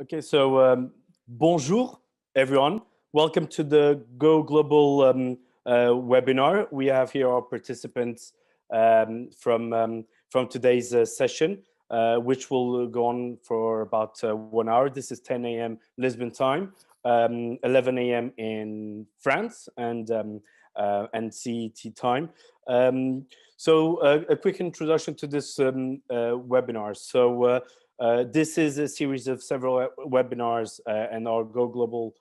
Okay, so bonjour, everyone. Welcome to the Go Global webinar. We have here our participants from today's session, which will go on for about 1 hour. This is 10 a.m. Lisbon time, 11 a.m. in France, and CET time. So a quick introduction to this webinar. So this is a series of several webinars and our Go Global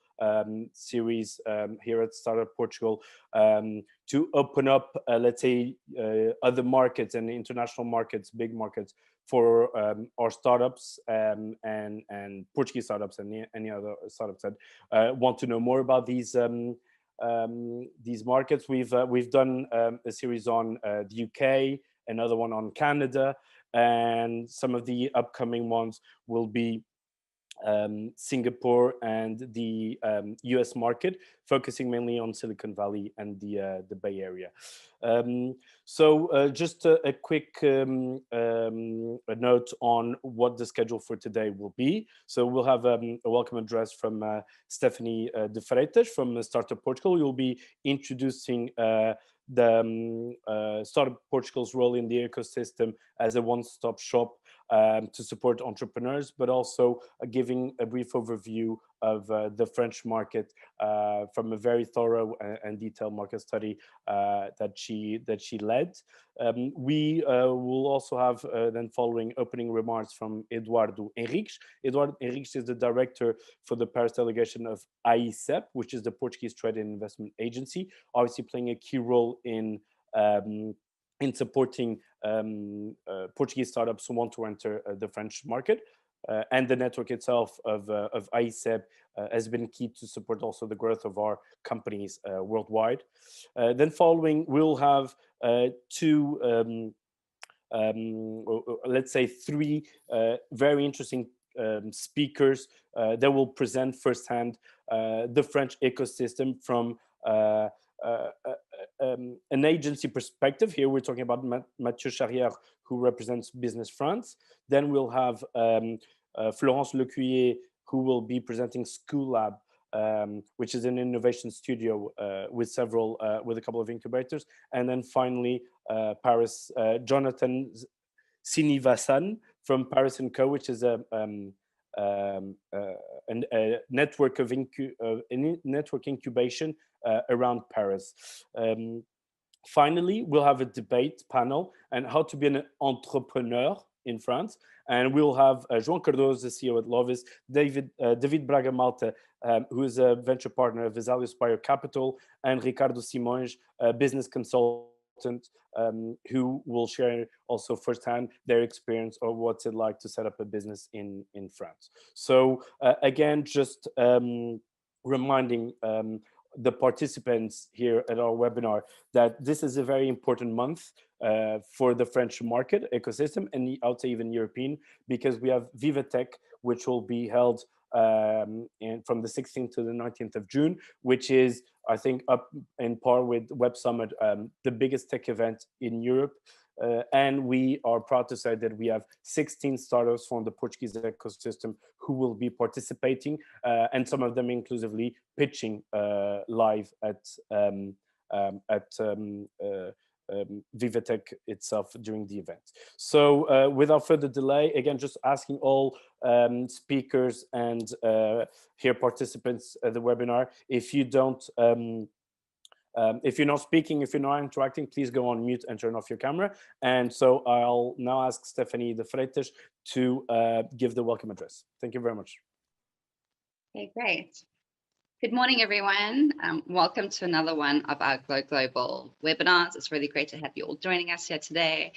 series here at Startup Portugal to open up, let's say, other markets and international markets, big markets for our startups and Portuguese startups and any other startups that want to know more about these markets. We've done a series on the UK, another one on Canada, and some of the upcoming ones will be Singapore and the US market, focusing mainly on Silicon Valley and the Bay Area. So just a quick a note on what the schedule for today will be. So we'll have a welcome address from Stephanie de Freitas from Startup Portugal. You'll be introducing the Startup Portugal's role in the ecosystem as a one-stop shop to support entrepreneurs, but also giving a brief overview of the French market from a very thorough and detailed market study that she led. We will also have then following opening remarks from Eduardo Henriques. Eduardo Henriques is the director for the Paris delegation of Aicep, which is the Portuguese Trade and Investment Agency, obviously playing a key role in supporting Portuguese startups who want to enter the French market. And the network itself of Aicep has been key to support also the growth of our companies worldwide. Then following, we'll have two, let's say three very interesting speakers that will present firsthand the French ecosystem from an agency perspective. Here we're talking about Matthieu Charriere, who represents Business France. Then we'll have Florence Lecuyer, who will be presenting Schoolab, which is an innovation studio with a couple of incubators. And then finally, Jonathan Sinivassane from Paris & Co, which is a network of network incubation around Paris. Finally, we'll have a debate panel on how to be an entrepreneur in France, and we'll have João Cardoso, the CEO at Lovys, David Braga Malta, who is a venture partner of Vesalius Biocapital, and Ricardo Simões, a business consultant, who will share also firsthand their experience of what's it like to set up a business in France. So again, just reminding the participants here at our webinar that this is a very important month for the French market ecosystem, and I would say even European, because we have Vivatech, which will be held from the 16th to the 19th of June, which is, I think, up in par with Web Summit, the biggest tech event in Europe. And we are proud to say that we have 16 startups from the Portuguese ecosystem who will be participating, and some of them inclusively pitching live at Vivatech itself during the event. So without further delay, again, just asking all speakers and here participants at the webinar, if you don't if you're not speaking, if you're not interacting, please go on mute and turn off your camera. And so I'll now ask Stephanie de Freitas to give the welcome address. Thank you very much. Okay, great. Good morning, everyone. Welcome to another one of our Go Global webinars. It's really great to have you all joining us here today.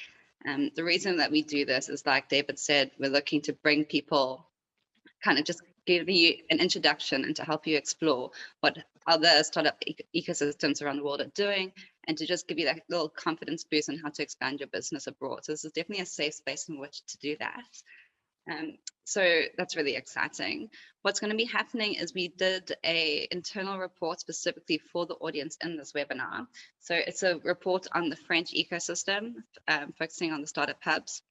The reason that we do this is, like David said, we're looking to bring people, kind of just give you an introduction and to help you explore what other startup ecosystems around the world are doing, and to just give you that little confidence boost on how to expand your business abroad. So this is definitely a safe space in which to do that. So that's really exciting. What's going to be happening is we did an internal report specifically for the audience in this webinar. So it's a report on the French ecosystem, focusing on the startup hubs.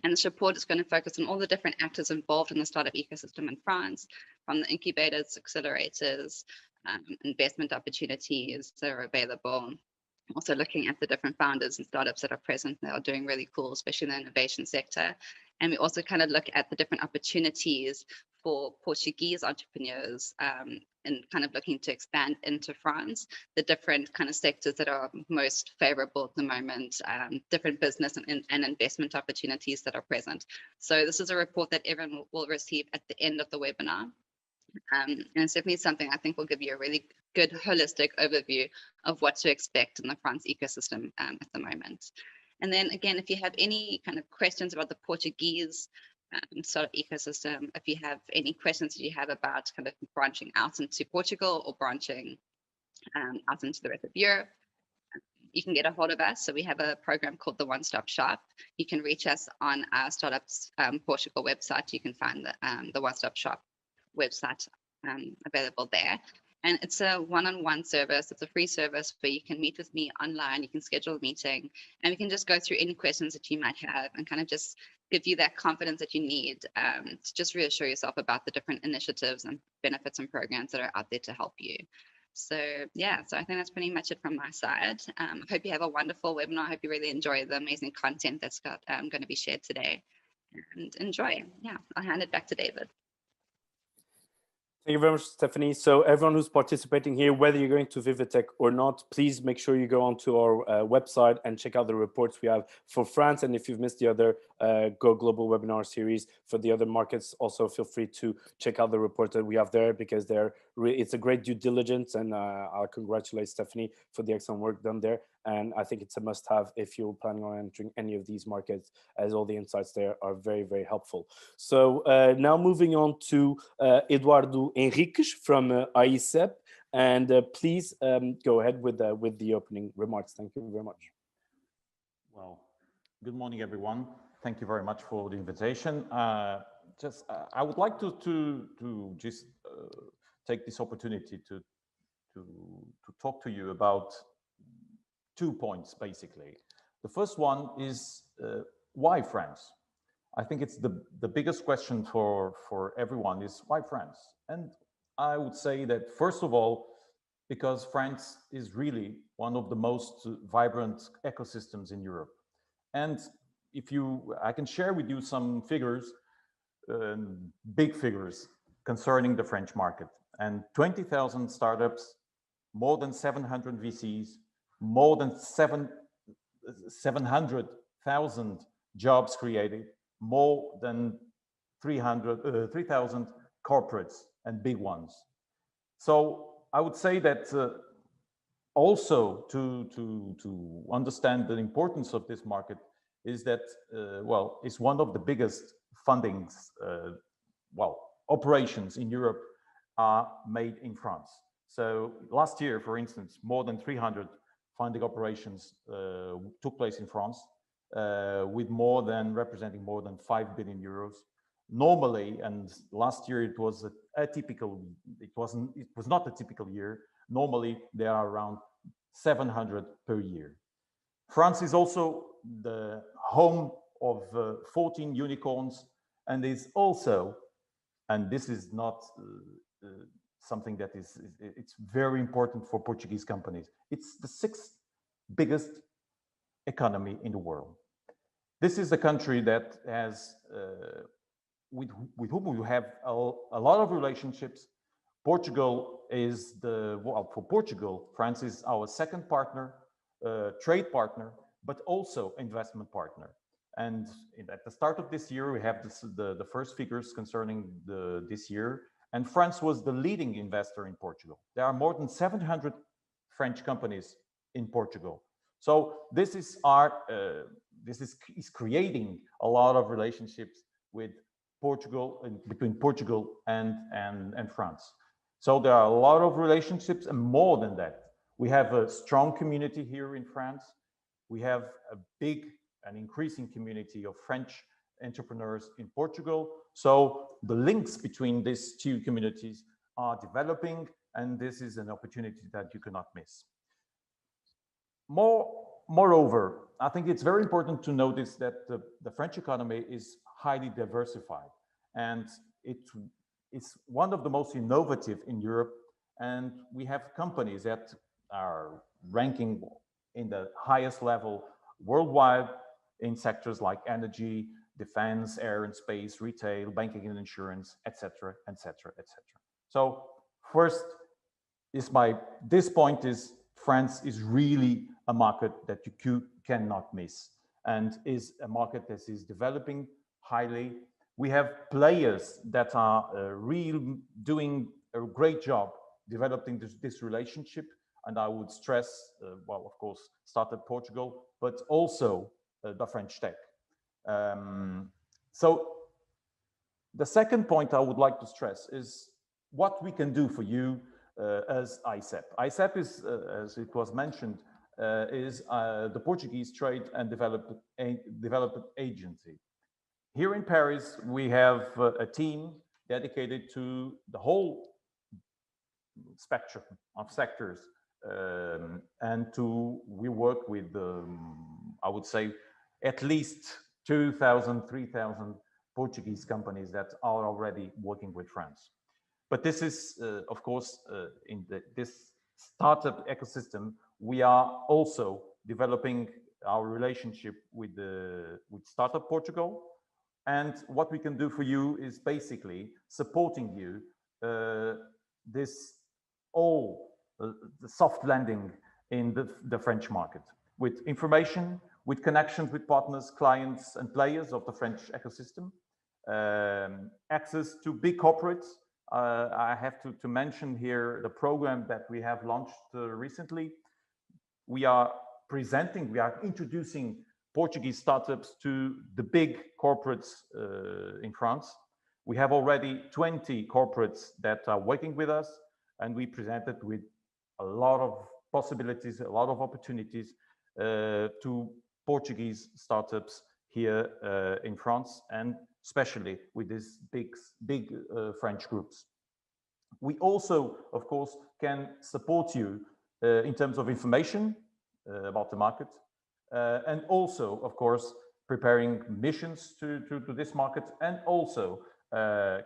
And this report is going to focus on all the different actors involved in the startup ecosystem in France, from the incubators, accelerators, investment opportunities that are available. Also looking at the different founders and startups that are present that are doing really cool, especially in the innovation sector. And we also kind of look at the different opportunities for Portuguese entrepreneurs and kind of looking to expand into France, the different kind of sectors that are most favorable at the moment, different business and investment opportunities that are present. So this is a report that everyone will receive at the end of the webinar. And it's definitely something I think will give you a really good holistic overview of what to expect in the France ecosystem at the moment. And then again, if you have any kind of questions about the Portuguese startup ecosystem, if you have any questions that you have about kind of branching out into Portugal or branching out into the rest of Europe, you can get a hold of us. So we have a program called the One Stop Shop. You can reach us on our Startups Portugal website. You can find the One Stop Shop website available there. And it's a one-on-one service. It's a free service where you can meet with me online. You can schedule a meeting and we can just go through any questions that you might have and kind of just give you that confidence that you need to just reassure yourself about the different initiatives and benefits and programs that are out there to help you. So yeah, so I think that's pretty much it from my side. I hope you have a wonderful webinar. I hope you really enjoy the amazing content that's going to be shared today, and enjoy. Yeah, I'll hand it back to David. Thank you very much, Stephanie. So everyone who's participating here, whether you're going to Vivatech or not, please make sure you go onto our website and check out the reports we have for France. And if you've missed the other Go Global webinar series for the other markets, also feel free to check out the report that we have there, because it's a great due diligence. And I'll congratulate Stephanie for the excellent work done there. And I think it's a must-have if you're planning on entering any of these markets, as all the insights there are very, very helpful. So now moving on to Eduardo Henriques from Aicep, and please go ahead with the opening remarks. Thank you very much. Well, good morning, everyone. Thank you very much for the invitation. I would like to just take this opportunity to talk to you about 2 points, basically. The first one is why France? I think it's the biggest question for everyone is why France? And I would say that, first of all, because France is really one of the most vibrant ecosystems in Europe. And I can share with you some figures, big figures concerning the French market. And 20,000 startups, more than 700 VCs, more than 700,000 jobs created, more than 3,000 corporates and big ones. So I would say that also to understand the importance of this market is that, well, it's one of the biggest fundings, operations in Europe are made in France. So last year, for instance, more than 300 funding operations took place in France, with representing more than 5 billion euros. Normally, and last year it was it was not a typical year. Normally, there are around 700 per year. France is also the home of 14 unicorns, and is also, and this is not something that it's very important for Portuguese companies. It's the 6th biggest economy in the world. This is a country that has, with whom we have a lot of relationships. Portugal is for Portugal, France is our second partner, trade partner, but also investment partner. And at the start of this year, we have the first figures concerning this year. And France was the leading investor in Portugal. There are more than 700 French companies in Portugal. So this is creating a lot of relationships with Portugal, between Portugal and France. So there are a lot of relationships, and more than that, we have a strong community here in France. We have a big and increasing community of French entrepreneurs in Portugal. So the links between these two communities are developing, and this is an opportunity that you cannot miss. More moreover, I think it's very important to notice that the French economy is highly diversified, and it's one of the most innovative in Europe. And we have companies that are ranking in the highest level worldwide in sectors like energy, defense, air and space, retail, banking and insurance, etc., etc., etc. So first this point is France is really a market that you cannot miss, and is a market that is developing highly. We have players that are doing a great job developing this relationship, and I would stress, well, of course, Startup Portugal, but also the French tech. So the second point I would like to stress is what we can do for you as Aicep. Aicep is, as it was mentioned, is the Portuguese Trade and Development Agency. Here in Paris, we have a team dedicated to the whole spectrum of sectors, and we work with, I would say, at least 2,000, 3,000 Portuguese companies that are already working with France. But this is, of course, in this startup ecosystem, we are also developing our relationship with Startup Portugal. And what we can do for you is basically supporting you the soft landing in the French market with information, with connections with partners, clients, and players of the French ecosystem, access to big corporates. I have to mention here the program that we have launched recently. We are introducing Portuguese startups to the big corporates in France. We have already 20 corporates that are working with us, and we presented with a lot of possibilities, a lot of opportunities to Portuguese startups here in France, and especially with these big French groups. We also, of course, can support you in terms of information about the market, and also, of course, preparing missions to this market, and also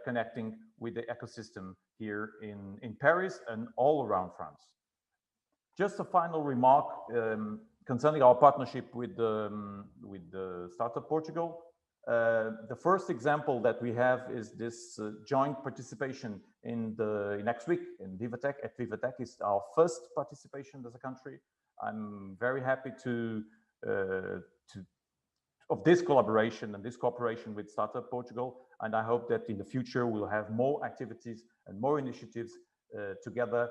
connecting with the ecosystem here in Paris and all around France. Just a final remark concerning our partnership with the Startup Portugal. The first example that we have is this joint participation in next week in Vivatech. At Vivatech is our first participation as a country. I'm very happy of this collaboration and this cooperation with Startup Portugal, and I hope that in the future we'll have more activities and more initiatives together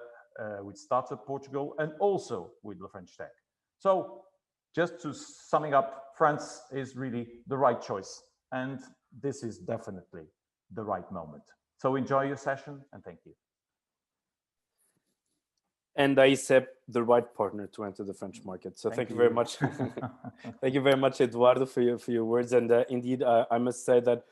with Startup Portugal and also with the French Tech. So just to summing up, France is really the right choice, and this is definitely the right moment. So enjoy your session, and thank you. And Aicep, the right partner to enter the French market. So thank you very much. Thank you very much, Eduardo, for your words. And indeed, I must say that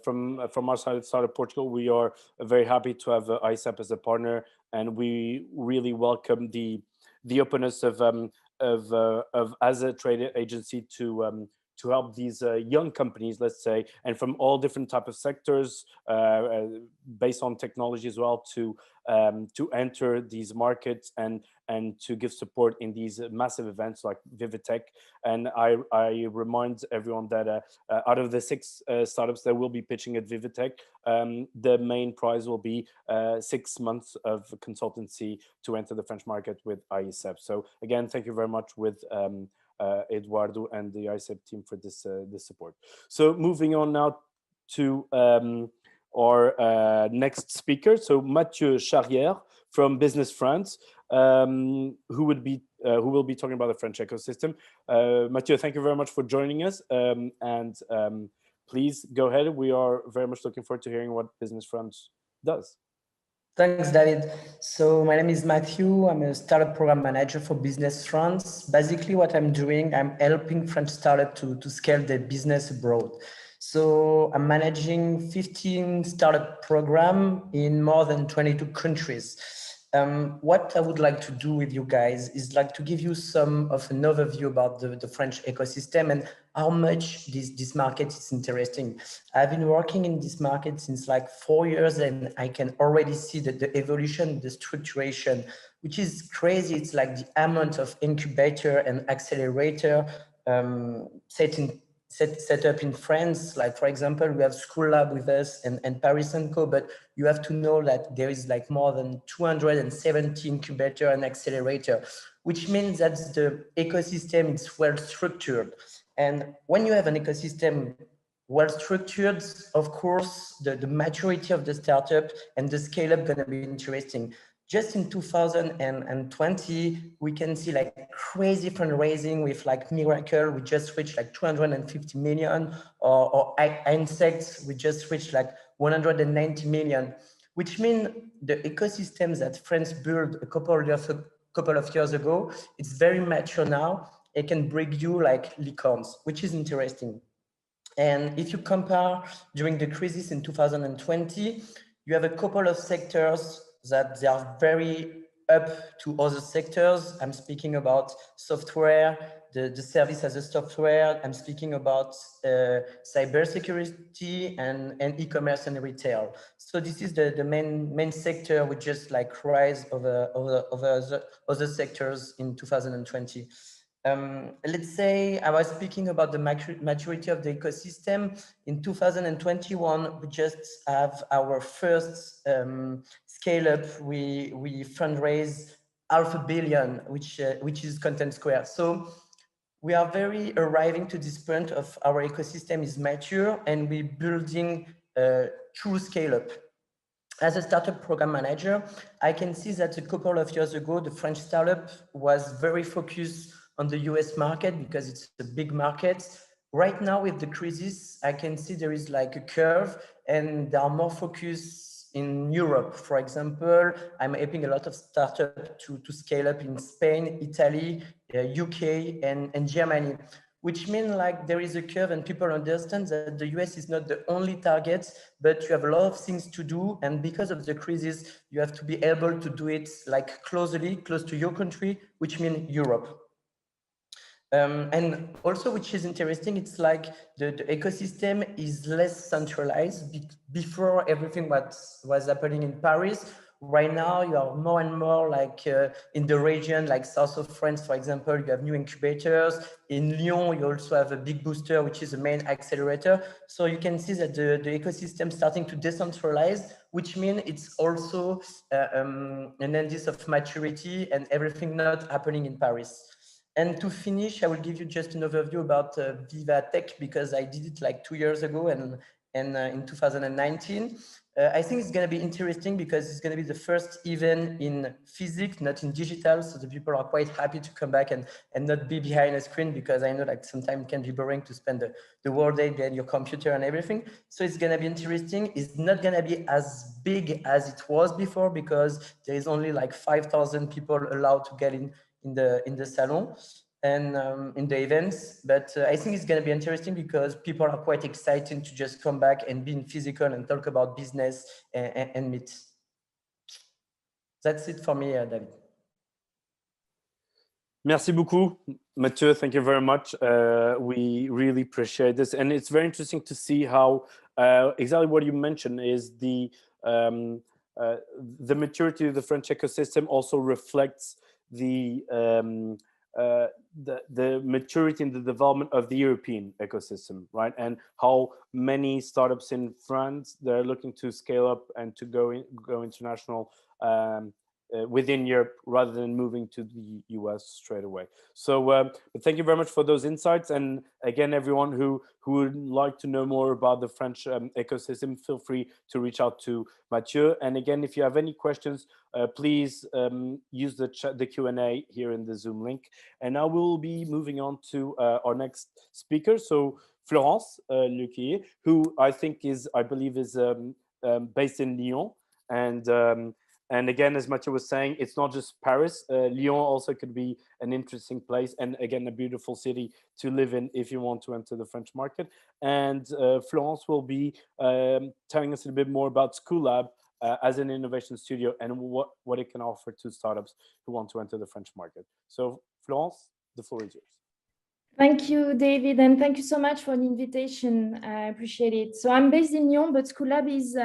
from our side at Startup Portugal, we are very happy to have Aicep as a partner, and we really welcome the openness of as a trade agency to help these young companies, let's say, and from all different type of sectors, based on technology as well, to enter these markets and to give support in these massive events like Vivatech. And I remind everyone that out of the 6 startups that will be pitching at Vivatech, the main prize will be 6 months of consultancy to enter the French market with Aicep. So again, thank you very much with Eduardo and the Aicep team for this support. So moving on now to our next speaker, so Matthieu Charriere from Business France, who will be talking about the French ecosystem. Matthieu, thank you very much for joining us, and please go ahead. We are very much looking forward to hearing what Business France does. Thanks, David. So my name is Matthieu. I'm a startup program manager for Business France. Basically, what I'm doing, I'm helping French startups to scale their business abroad. So I'm managing 15 startup programs in more than 22 countries. What I would like to do with you guys is like to give you some of an overview about the French ecosystem and how much this market is interesting. I've been working in this market since like 4 years, and I can already see that the evolution, the structuration, which is crazy. It's like the amount of incubator and accelerator set up in France. Like, for example, we have Schoolab with us and Paris & Co, but you have to know that there is like more than 270 incubator and accelerator, which means that the ecosystem is well structured. And when you have an ecosystem well structured, of course, the maturity of the startup and the scale up gonna be interesting. Just in 2020, we can see like crazy fundraising with like Miracle. We just reached like 250 million, or Aicep, we just reached like 190 million, which means the ecosystem that France built a couple of years ago, it's very mature now. It can bring you like licorns, which is interesting. And if you compare during the crisis in 2020, you have a couple of sectors that they are very up to other sectors. I'm speaking about software, the service as a software. I'm speaking about cybersecurity and e-commerce and retail. So this is the main sector which just like rise over other sectors in 2020. Let's say I was speaking about the maturity of the ecosystem. In 2021, we just have our first scale up. We fundraise $500 million, which is Content Square. So we are very arriving to this point of our ecosystem is mature, and we're building a true scale up. As a startup program manager, I can see that a couple of years ago, the French startup was very focused on the US market because it's a big market. Right now with the crisis, I can see there is like a curve, and they are more focused in Europe. For example, I'm helping a lot of startups to scale up in Spain, Italy, UK, and Germany, which means like there is a curve, and people understand that the US is not the only target, but you have a lot of things to do. And because of the crisis, you have to be able to do it like close to your country, which means Europe. And also, which is interesting, it's like the ecosystem is less centralized. Before, everything was happening in Paris. Right now, you are more and more like in the region, like south of France, for example, you have new incubators. In Lyon, you also have a big booster, which is the main accelerator. So you can see that the ecosystem starting to decentralize, which means it's also an index of maturity and everything not happening in Paris. And to finish, I will give you just an overview about Viva Tech, because I did it like 2 years ago and in 2019. I think it's going to be interesting because it's going to be the first event in physics, not in digital. So the people are quite happy to come back and not be behind a screen, because I know like sometimes it can be boring to spend the whole day behind your computer and everything. So it's going to be interesting. It's not going to be as big as it was before, because there is only like 5,000 people allowed to get in the salon and in the events, but I think it's going to be interesting because people are quite excited to just come back and be in physical and talk about business and meet. That's it for me, David. Merci beaucoup, Matthieu. Thank you very much. We really appreciate this, and it's very interesting to see how exactly what you mentioned is the maturity of the French ecosystem also reflects the maturity in the development of the European ecosystem, right? And how many startups in France, they're looking to scale up and to go international within Europe rather than moving to the US straight away. So thank you very much for those insights. And again, everyone who would like to know more about the French ecosystem, feel free to reach out to Matthieu. And again, if you have any questions, please use the Q&A here in the Zoom link. And now we'll be moving on to our next speaker. So Florence Lecuyer, who I believe is based in Lyon. And again, as Matthieu was saying, it's not just Paris. Lyon also could be an interesting place, and again, a beautiful city to live in if you want to enter the French market. And Florence will be telling us a little bit more about Schoolab as an innovation studio and what it can offer to startups who want to enter the French market. So Florence, the floor is yours. Thank you, David, and thank you so much for the invitation. I appreciate it. So I'm based in Lyon, but Schoolab is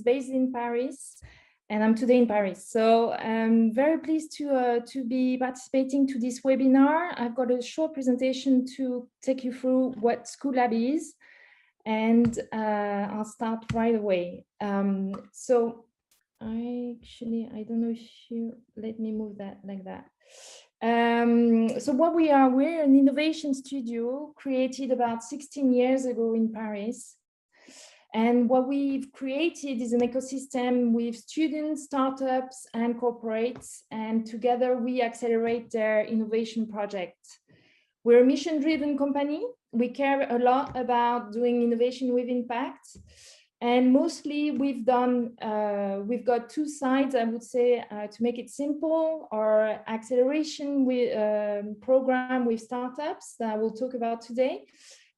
based in Paris, and I'm today in Paris. So I'm very pleased to be participating to this webinar. I've got a short presentation to take you through what Schoolab is, and I'll start right away. So I don't know if you let me move that like that. So what we're an innovation studio created about 16 years ago in Paris. And what we've created is an ecosystem with students, startups, and corporates. And together we accelerate their innovation projects. We're a mission-driven company. We care a lot about doing innovation with impact. And mostly we've got two sides, I would say, to make it simple, our acceleration program with startups that we'll talk about today,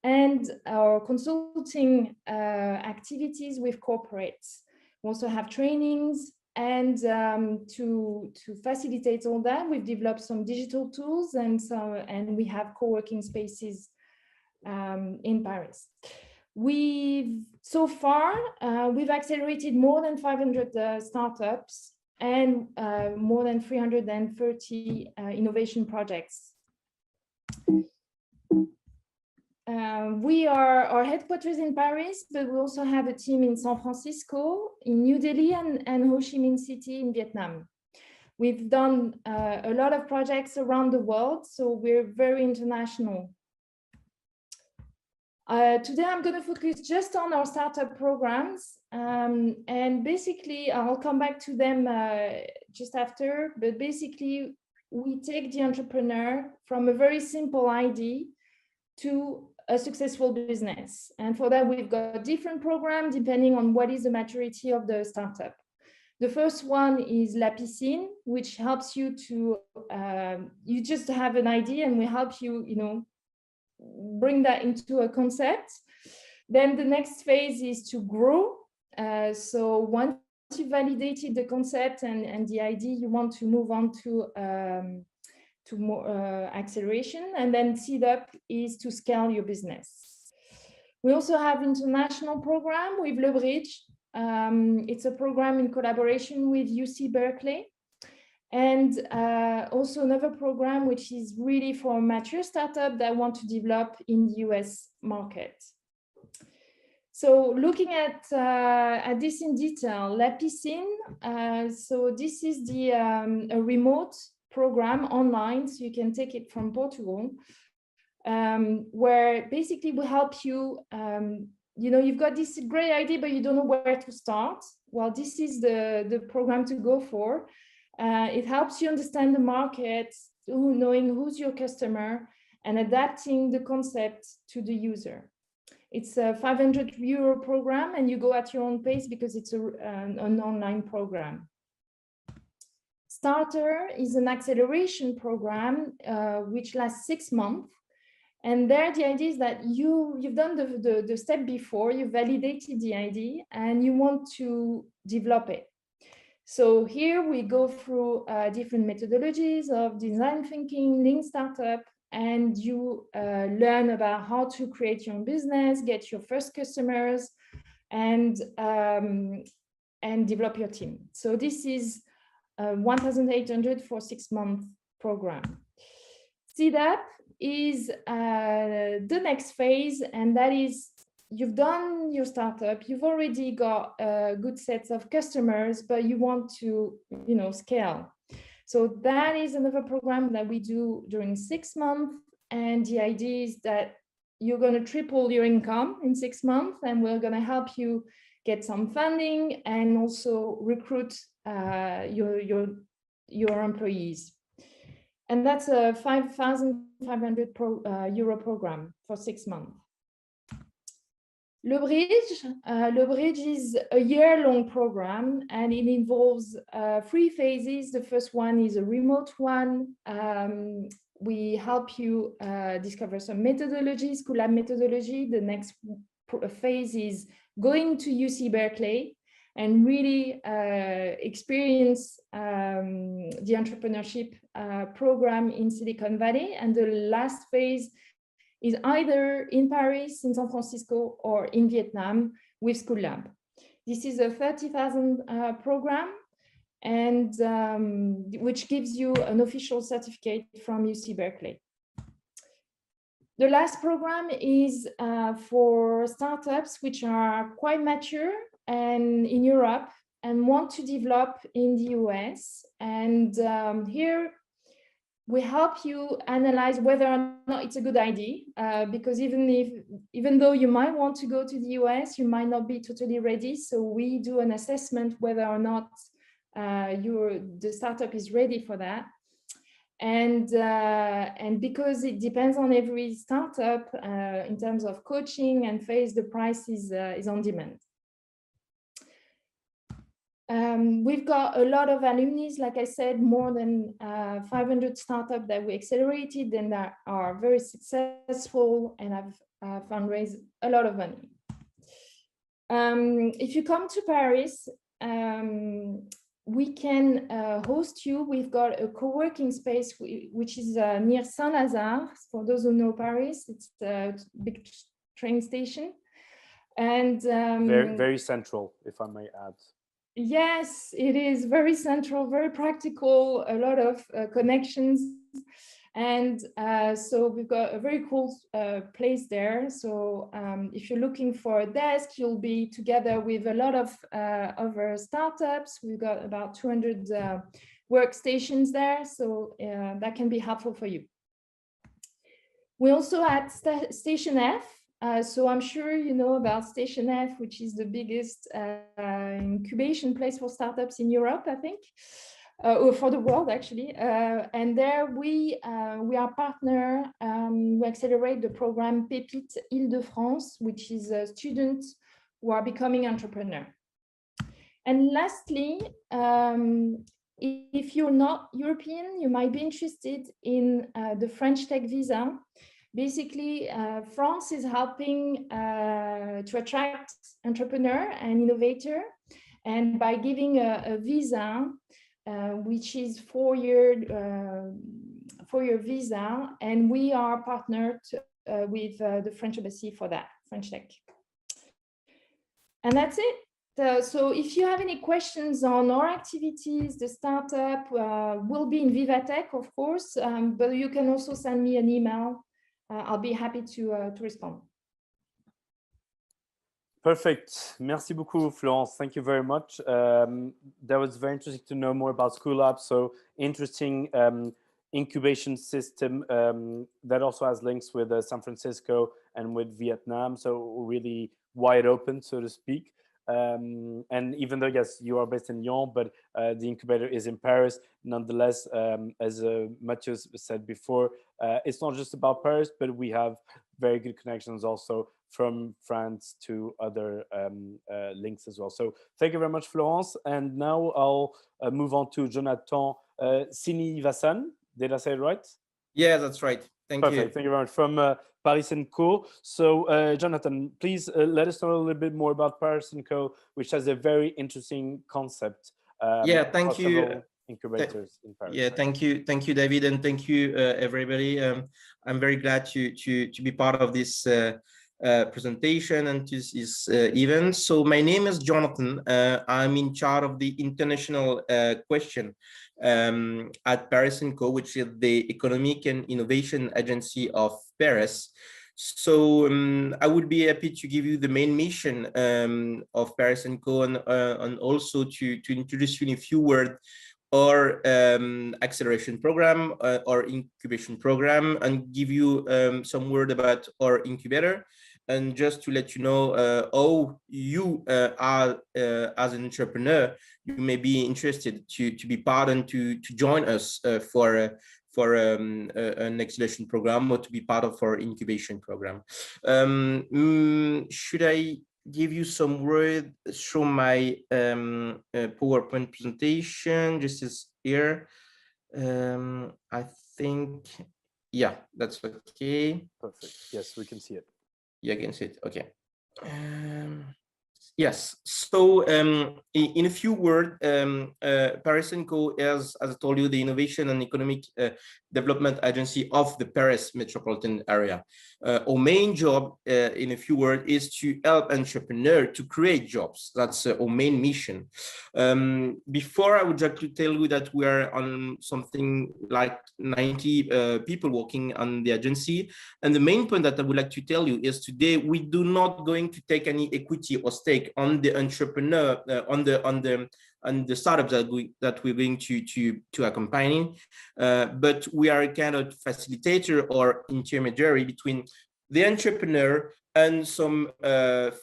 and our consulting activities with corporates. We also have trainings, and to facilitate all that, we've developed some digital tools, and we have co-working spaces in Paris. So far, we've accelerated more than 500 startups and more than 330 innovation projects. Our headquarters in Paris, but we also have a team in San Francisco, in New Delhi, and Ho Chi Minh City in Vietnam. We've done a lot of projects around the world, so we're very international. Today, I'm going to focus just on our startup programs, and basically, I'll come back to them just after, but basically, we take the entrepreneur from a very simple idea to a successful business. And for that, we've got different programs depending on what is the maturity of the startup. The first one is La Piscine, which helps you to, you just have an idea and we help you, bring that into a concept. Then the next phase is to grow. So once you validated the concept and the idea, you want to move on to more acceleration. And then seed up is to scale your business. We also have international program with Le Bridge. It's a program in collaboration with UC Berkeley. And also another program which is really for mature startups that want to develop in the US market. So looking at this in detail, La Piscine, so this is a remote program online, so you can take it from Portugal, where basically we help you, you've got this great idea, but you don't know where to start. Well, this is the program to go for. It helps you understand the market, knowing who's your customer, and adapting the concept to the user. It's a €500 program, and you go at your own pace because it's an online program. Starter is an acceleration program which lasts 6 months. And there, the idea is that you've done the step before, you validated the idea, and you want to develop it. So here we go through different methodologies of design thinking, lean startup, and you learn about how to create your own business, get your first customers, and develop your team. So this is 1,800 for 6-month program. Seed up is the next phase, and that is you've done your startup, you've already got good sets of customers, but you want to, scale. So that is another program that we do during 6 months. And the idea is that you're going to triple your income in 6 months, and we're going to help you get some funding and also recruit your employees. And that's a 5,500 euro program for 6 months. Le Bridge is a year-long program, and it involves 3 phases. The first one is a remote one. We help you discover some methodologies, Schoolab methodology. The next phase is going to UC Berkeley, and really experience the entrepreneurship program in Silicon Valley. And the last phase is either in Paris, in San Francisco, or in Vietnam with Schoolab. This is a 30,000 program, and which gives you an official certificate from UC Berkeley. The last program is for startups which are quite mature and in Europe and want to develop in the US. And here we help you analyze whether or not it's a good idea, because even though you might want to go to the US, you might not be totally ready. So we do an assessment whether or not the startup is ready for that. And because it depends on every startup in terms of coaching and phase, the price is on demand. We've got a lot of alumni, like I said, more than 500 startups that we accelerated and that are very successful and have fundraised a lot of money. If you come to Paris, we can host you. We've got a co-working space which is near Saint-Lazare. For those who know Paris, it's a big train station. And very, very central, if I may add. Yes, it is very central, very practical, a lot of connections. And so we've got a very cool place there. So if you're looking for a desk, you'll be together with a lot of other startups. We've got about 200 workstations there. So that can be helpful for you. We also at Station F. So I'm sure you know about Station F, which is the biggest incubation place for startups in Europe, I think, or for the world actually. And there we are partner. We accelerate the program Pépite Île-de-France, which is students who are becoming entrepreneur. And lastly, if you're not European, you might be interested in the French Tech Visa. Basically, France is helping to attract entrepreneur and innovator, and by giving a visa, which is four-year visa, and we are partnered with the French Embassy for that, French Tech. And that's it. So if you have any questions on our activities, the startup will be in Vivatech, of course, but you can also send me an email. I'll be happy to respond. Perfect. Merci beaucoup, Florence. Thank you very much. That was very interesting to know more about Schoolab. So interesting incubation system that also has links with San Francisco and with Vietnam. So really wide open, so to speak. And even though, yes, you are based in Lyon, but the incubator is in Paris, nonetheless, as Matthieu said before, it's not just about Paris, but we have very good connections also from France to other links as well. So thank you very much, Florence. And now I'll move on to Jonathan Sinivassane. Did I say it right? Yeah, that's right. Thank you. Perfect. Thank you very much. From Paris & Co. So Jonathan, please let us know a little bit more about Paris & Co., which has a very interesting concept. Yeah, thank you. Incubators in Paris. Yeah, thank you, David, and thank you, everybody. I'm very glad to be part of this presentation and this event. So my name is Jonathan. I'm in charge of the international question at Paris & Co., which is the Economic and Innovation Agency of Paris. So I would be happy to give you the main mission of Paris & Co. and also to introduce you in a few words our acceleration program or incubation program, and give you some word about our incubator, and just to let you know how you are as an entrepreneur, you may be interested to be part and to join us for an acceleration program or to be part of our incubation program. Should I give you some word through my PowerPoint presentation? Just as here, I think, yeah, that's okay. Perfect. Yes, we can see it. Yeah, I can see it. Okay. Yes. So in a few words, Paris & Co is, as I told you, the innovation and economic development agency of the Paris metropolitan area. Our main job, in a few words, is to help entrepreneurs to create jobs. That's our main mission. Before, I would like to tell you that we are on something like 90 people working on the agency. And the main point that I would like to tell you is today we do not going to take any equity or stake on the entrepreneur, on the startups that we're going to accompany, but we are a kind of facilitator or intermediary between the entrepreneur and some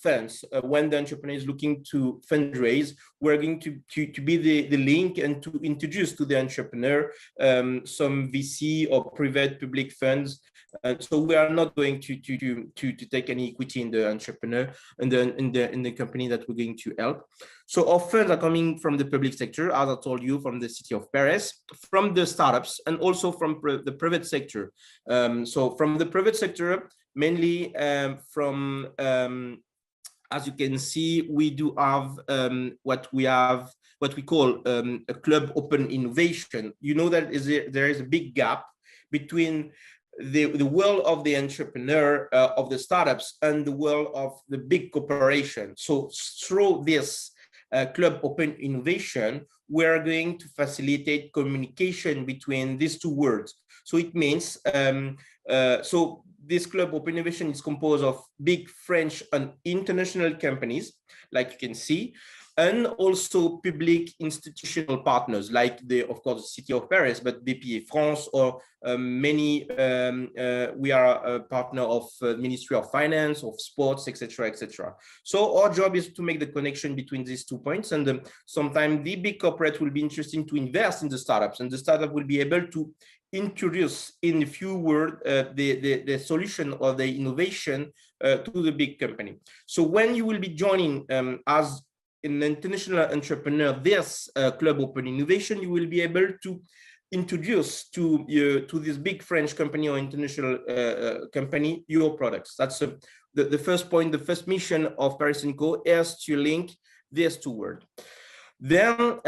funds. When the entrepreneur is looking to fundraise, we're going to be the link and to introduce to the entrepreneur some VC or private public funds. So we are not going to take any equity in the entrepreneur and in the company that we're going to help. So our funds are coming from the public sector, as I told you, from the city of Paris, from the startups, and also from the private sector. So from the private sector, mainly from, as you can see, we do have what we call a club open innovation. You know that there is a big gap between the world of the entrepreneur, of the startups, and the world of the big corporation. So through this club open innovation, we're going to facilitate communication between these two worlds. So it means, so this club open innovation is composed of big French and international companies, like you can see, and also public institutional partners, like of course, the city of Paris, but BPI France, or many, we are a partner of Ministry of Finance, of Sports, etc., etc. So our job is to make the connection between these 2 points, and sometimes the big corporate will be interested to invest in the startups, and the startup will be able to introduce in a few words the solution or the innovation to the big company. So when you will be joining as an international entrepreneur, this club open innovation, you will be able to introduce to this big French company or international company your products. That's the first point. The first mission of Paris & Co is to link these two words. Then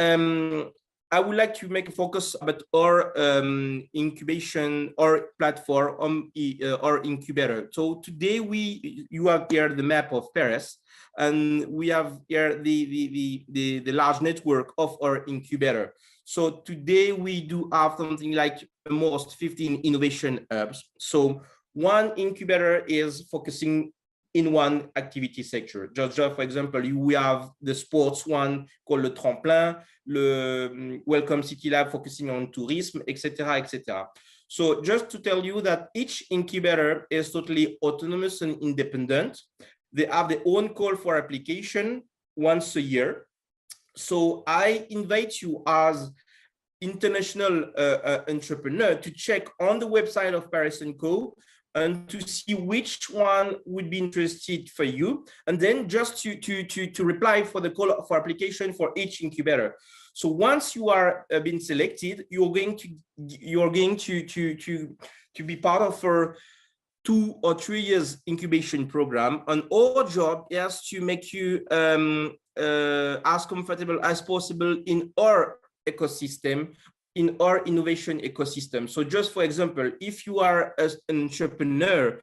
I would like to make a focus about our incubation or platform or incubator. So today you have here the map of Paris, and we have here the large network of our incubator. So today we do have something like almost 15 innovation hubs. So one incubator is focusing in one activity sector. Just for example, we have the sports one called Le Tremplin, le Welcome City Lab focusing on tourism, etc., etc. So just to tell you that each incubator is totally autonomous and independent. They have their own call for application once a year. So I invite you as international entrepreneur to check on the website of Paris & Co and to see which one would be interested for you, and then just to reply for the call for application for each incubator. So once you are being selected, you're going to be part of a 2 or 3 years incubation program, and our job is to make you as comfortable as possible in our ecosystem, in our innovation ecosystem. So just for example, if you are an entrepreneur,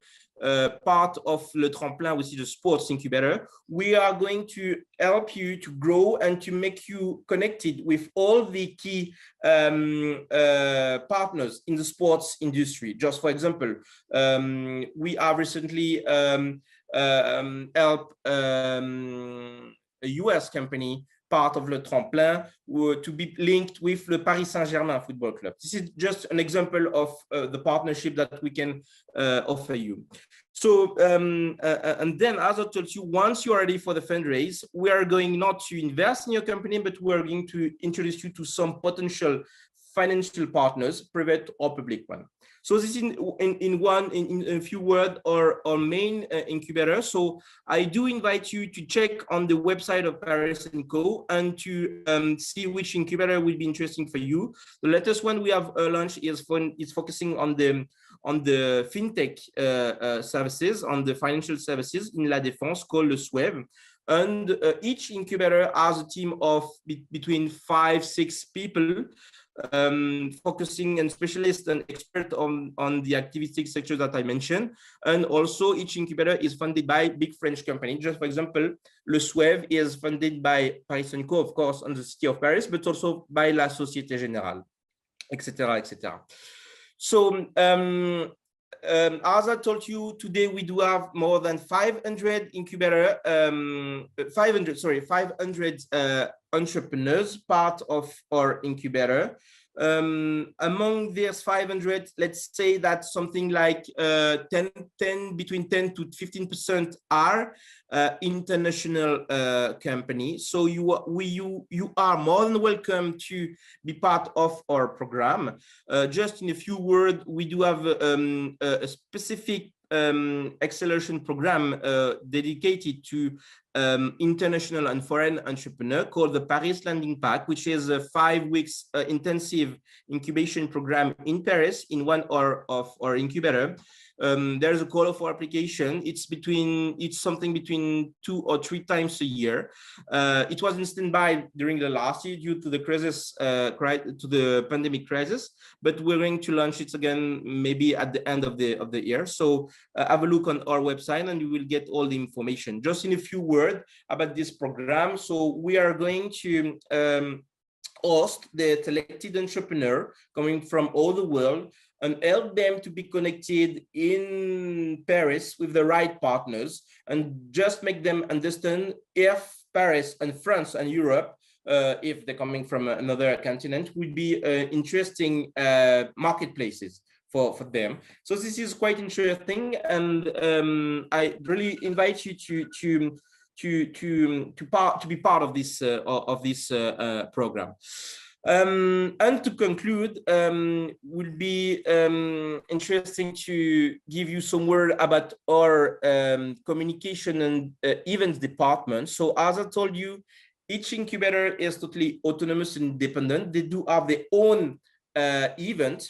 part of Le Tremplin, which is a sports incubator, we are going to help you to grow and to make you connected with all the key partners in the sports industry. Just for example, we have recently helped a US company, part of Le Tremplin, to be linked with the Paris Saint-Germain football club. This is just an example of the partnership that we can offer you. So, and then as I told you, once you are ready for the fundraise, we are going not to invest in your company, but we are going to introduce you to some potential financial partners, private or public one. So this is in a few words our main incubator. So I do invite you to check on the website of Paris & Co and to see which incubator will be interesting for you. The latest one we have launched is focusing on the fintech services, on the financial services in La Défense, called Le Schoolab. And each incubator has a team of between 5-6 people, focusing and specialists and expert on the activity sector that I mentioned. And also each incubator is funded by big French company. Just for example, Le Suev is funded by Paris & Co, of course, and the city of Paris, but also by La Société Générale, etc., etc. So, as I told you, today we do have more than 500 incubator, 500 entrepreneurs part of our incubator. Among these 500, let's say that something like between 10 to 15% are international companies. So you are more than welcome to be part of our program. Just in a few words, we do have a specific acceleration program dedicated to international and foreign entrepreneur called the Paris Landing Pack, which is a 5 weeks intensive incubation program in Paris in one hour of our incubator. There's a call for application. It's something between 2 or 3 times a year. It was in standby during the last year due to the crisis, to the pandemic crisis, but we're going to launch it again maybe at the end of the year. So have a look on our website and you will get all the information. Just in a few words about this program. So we are going to host the selected entrepreneur coming from all the world and help them to be connected in Paris with the right partners, and just make them understand if Paris and France and Europe, if they're coming from another continent, would be interesting marketplaces for them. So this is quite interesting, and I really invite you to be part of this program. And to conclude, will be interesting to give you some word about our communication and events department. So as I told you, each incubator is totally autonomous and independent. They do have their own event,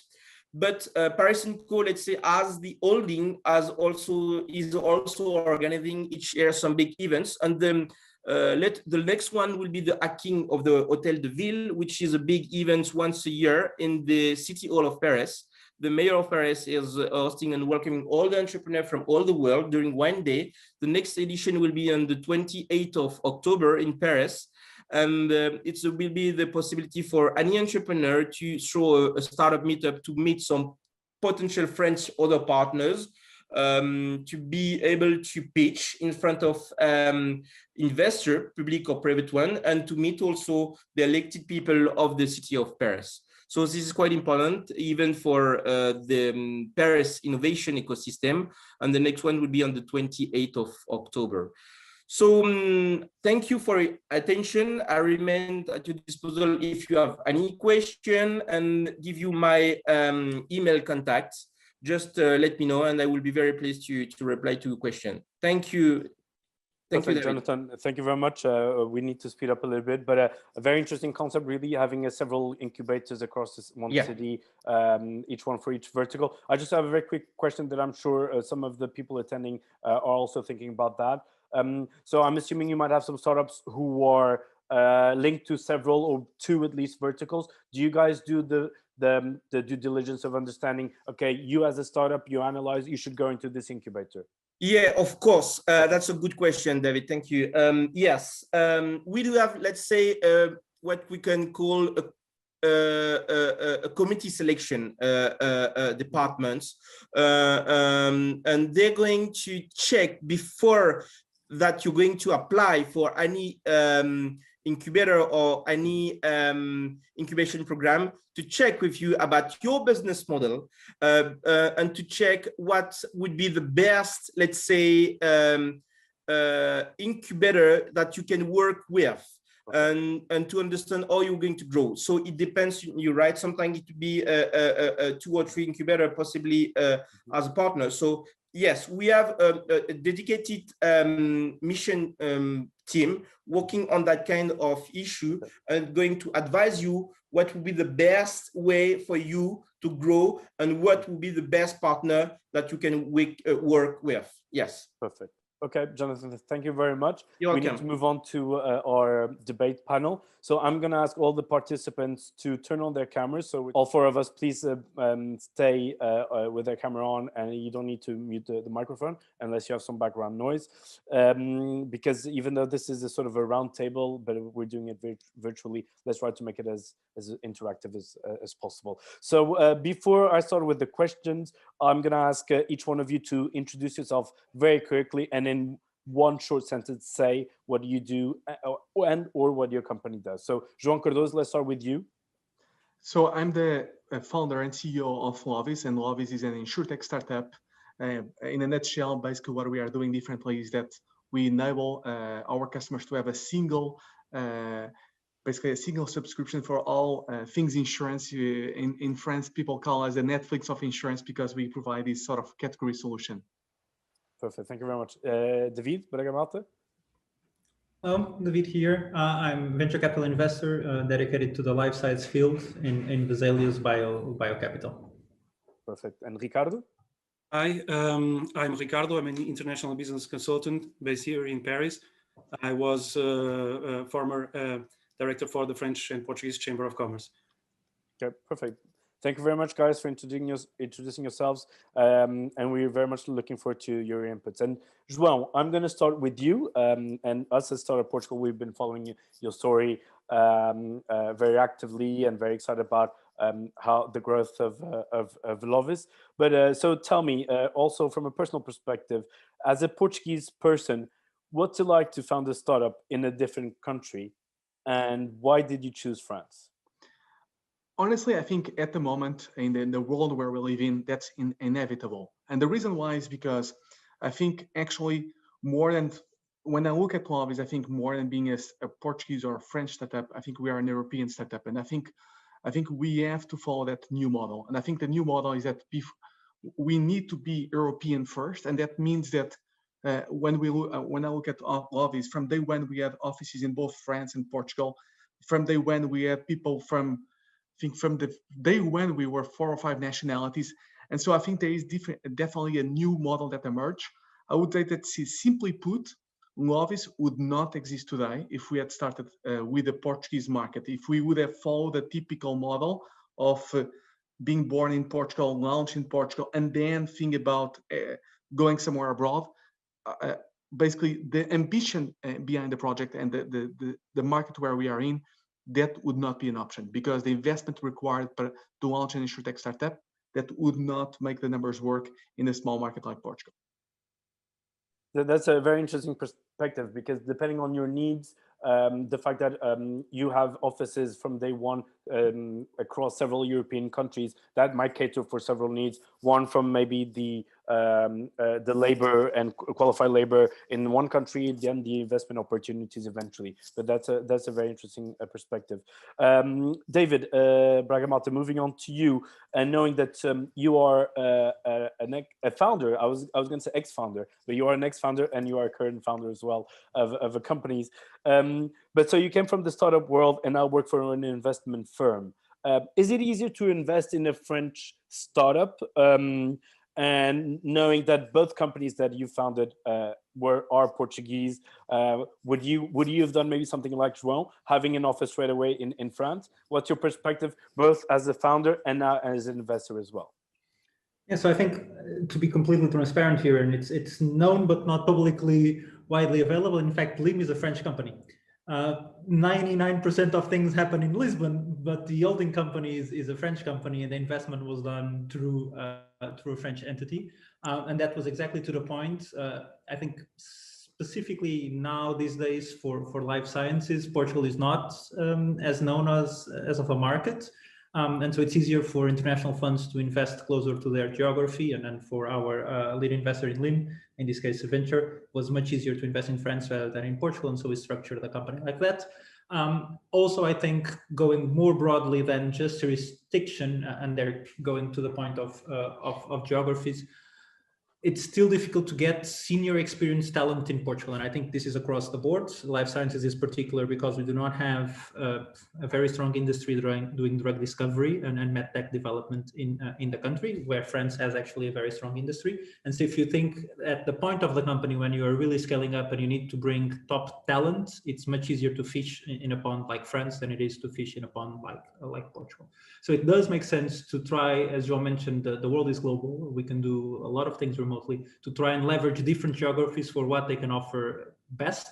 but Paris & Co, let's say, as the holding, is also organizing each year some big events. And then the next one will be the hacking of the Hôtel de Ville, which is a big event once a year in the City Hall of Paris. The mayor of Paris is hosting and welcoming all the entrepreneurs from all the world during one day. The next edition will be on the 28th of October in Paris. And it will be the possibility for any entrepreneur to throw a startup meetup to meet some potential French other partners, to be able to pitch in front of investor, public or private one, and to meet also the elected people of the city of Paris. So this is quite important, even for the Paris innovation ecosystem. And the next one will be on the 28th of October. So thank you for your attention. I remain at your disposal if you have any question, and give you my email contacts. Just let me know, and I will be very pleased to reply to your question. Thank you. Thank you, Jonathan. Thank you very much. We need to speed up a little bit, but a very interesting concept, really, having several incubators across this one city, each one for each vertical. I just have a very quick question that I'm sure some of the people attending are also thinking about that. So I'm assuming you might have some startups who are linked to several or 2 at least verticals. Do you guys do the due diligence of understanding, okay, you as a startup, you analyze, you should go into this incubator? Yeah, of course. That's a good question, David. Thank you. Yes, we do have, let's say, what we can call a committee selection departments, and they're going to check before that you're going to apply for any incubator or any incubation program, to check with you about your business model, and to check what would be the best, let's say, incubator that you can work with, and to understand how you're going to grow. So it depends, you right? Sometimes it would be a 2 or 3 incubator, possibly as a partner. So yes, we have a dedicated mission team working on that kind of issue, and going to advise you what would be the best way for you to grow, and what would be the best partner that you can work with. Yes. Perfect. Okay, Jonathan, thank you very much. You're We welcome. need to move on to our debate panel. So I'm going to ask all the participants to turn on their cameras. So all four of us, please stay with their camera on, and you don't need to mute the microphone unless you have some background noise. Because even though this is a sort of a round table, but we're doing it virtually, let's try to make it as interactive as possible. So before I start with the questions, I'm going to ask each one of you to introduce yourself very quickly, and in one short sentence say what you do or what your company does. So João Cardoso, let's start with you. So I'm the founder and CEO of Lovys, and Lovys is an insurtech startup. In a nutshell, basically what we are doing differently is that we enable our customers to have a single, basically a single subscription for all things insurance. In France, people call us the Netflix of insurance because we provide this sort of category solution. Perfect. Thank you very much. David, Braga Malta. David here. I'm venture capital investor dedicated to the life science field in Vesalius Biocapital. Perfect. And Ricardo? Hi, I'm Ricardo. I'm an international business consultant based here in Paris. I was a former director for the French and Portuguese Chamber of Commerce. Okay, perfect. Thank you very much, guys, for introducing yourselves. And we're very much looking forward to your inputs. And João, I'm going to start with you. And us as Startup Portugal, we've been following your story very actively and very excited about how the growth of Lovys. But so tell me, also from a personal perspective, as a Portuguese person, what's it like to found a startup in a different country? And why did you choose France? Honestly, I think at the moment in the world where we live in, that's inevitable. And the reason why is because I think actually more than, when I look at Lovys, I think more than being a Portuguese or a French startup, I think we are an European startup. And I think we have to follow that new model. And I think the new model is that we need to be European first. And that means that when I look at Lovys, from day one, we had offices in both France and Portugal. From day one, we had people from the day when we were 4 or 5 nationalities. And so I think there is definitely a new model that emerged. I would say that simply put, Lovys would not exist today if we had started with the Portuguese market. If we would have followed the typical model of being born in Portugal, launched in Portugal, and then think about going somewhere abroad. Basically, the ambition behind the project and the market where we are in, that would not be an option because the investment required to launch an insurtech startup, that would not make the numbers work in a small market like Portugal. That's a very interesting perspective because depending on your needs, the fact that you have offices from day one across several European countries, that might cater for several needs. One from maybe the labor and qualified labor in one country, then the investment opportunities eventually. But that's a very interesting perspective. David, Braga Malta, moving on to you, and knowing that you are a founder. I was going to say ex-founder, but you are an ex-founder and you are a current founder as well of a companies. But so you came from the startup world and now work for an investment firm. Is it easier to invest in a French startup? And knowing that both companies that you founded are Portuguese, would you have done maybe something like João, having an office straight away in France? What's your perspective, both as a founder and now as an investor as well? Yeah, so I think to be completely transparent here, and it's known but not publicly widely available. In fact, Lim is a French company. 99% of things happen in Lisbon, but the holding company is a French company, and the investment was done through a French entity, and that was exactly to the point. I think specifically now these days for life sciences, Portugal is not as known as of a market. And so it's easier for international funds to invest closer to their geography, and then for our lead investor in Lim, in this case, a venture, was much easier to invest in France rather than in Portugal, and so we structured the company like that. Also, I think going more broadly than just jurisdiction, and they're going to the point of geographies, it's still difficult to get senior experienced talent in Portugal. And I think this is across the board. Life sciences is particular because we do not have a very strong industry doing drug discovery and medtech development in the country, where France has actually a very strong industry. And so if you think at the point of the company, when you are really scaling up and you need to bring top talent, it's much easier to fish in a pond like France than it is to fish in a pond like Portugal. So it does make sense to try, as João mentioned, the world is global. We can do a lot of things remotely, to try and leverage different geographies for what they can offer best.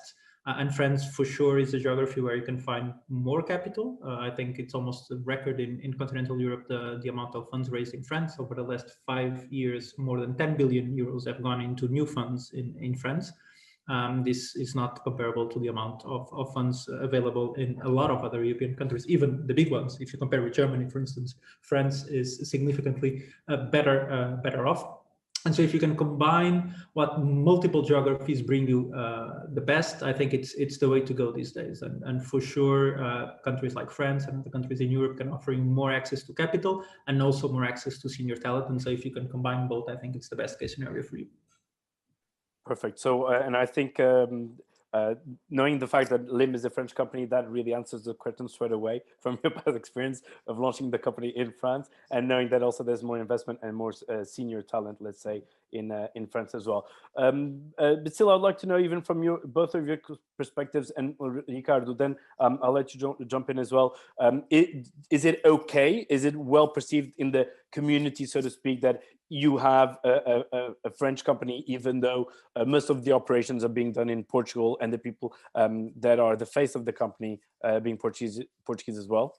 And France for sure is a geography where you can find more capital. I think it's almost a record in continental Europe, the amount of funds raised in France. Over the last 5 years, more than 10 billion euros have gone into new funds in France. This is not comparable to the amount of funds available in a lot of other European countries, even the big ones. If you compare with Germany, for instance, France is significantly better off. And so if you can combine what multiple geographies bring you the best, I think it's the way to go these days. And for sure, countries like France and the countries in Europe can offer you more access to capital and also more access to senior talent. And so if you can combine both, I think it's the best case scenario for you. Perfect. So, and I think knowing the fact that LIM is a French company, that really answers the question straight away from your past experience of launching the company in France, and knowing that also there's more investment and more senior talent, let's say, in France as well. But still, I'd like to know, even from both of your perspectives, and Ricardo, then I'll let you jump in as well. Is it okay? Is it well perceived in the community, so to speak, that you have a French company, even though most of the operations are being done in Portugal, and the people that are the face of the company being Portuguese as well?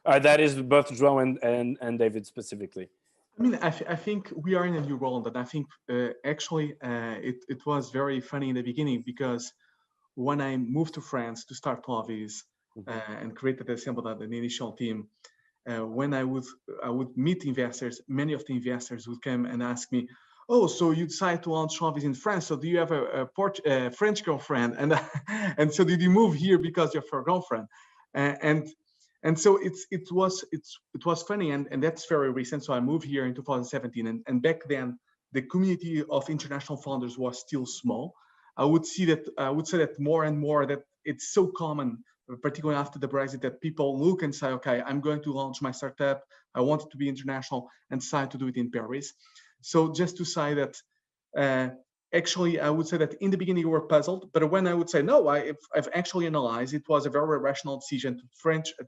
That is both João and David specifically. I mean, I think we are in a new world, and I think actually it was very funny in the beginning, because when I moved to France to start Lovys and created the initial team, when I would meet investors, many of the investors would come and ask me, "Oh, so you decided to launch Lovys in France? So do you have a French girlfriend? And so did you move here because of your girlfriend?" And so it was funny, and that's very recent. So I moved here in 2017, and back then the community of international founders was still small. I would say that more and more that it's so common, particularly after the Brexit, that people look and say, "Okay, I'm going to launch my startup. I want it to be international," and decide to do it in Paris. So just to say that. Actually, I would say that in the beginning we were puzzled, but when I would say no, I've actually analyzed, it was a very rational decision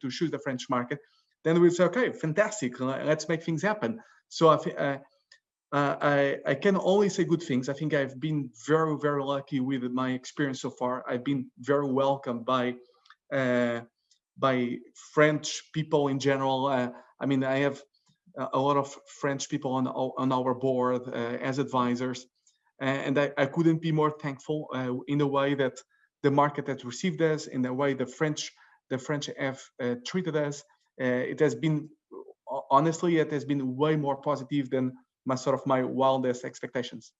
to choose the French market. Then we would say, okay, fantastic, let's make things happen. So I can only say good things. I think I've been very, very lucky with my experience so far. I've been very welcomed by French people in general. I mean, I have a lot of French people on our board as advisors. And I couldn't be more thankful in the way that the market has received us, in the way the French have treated us. It has been, honestly, it has been way more positive than my wildest expectations.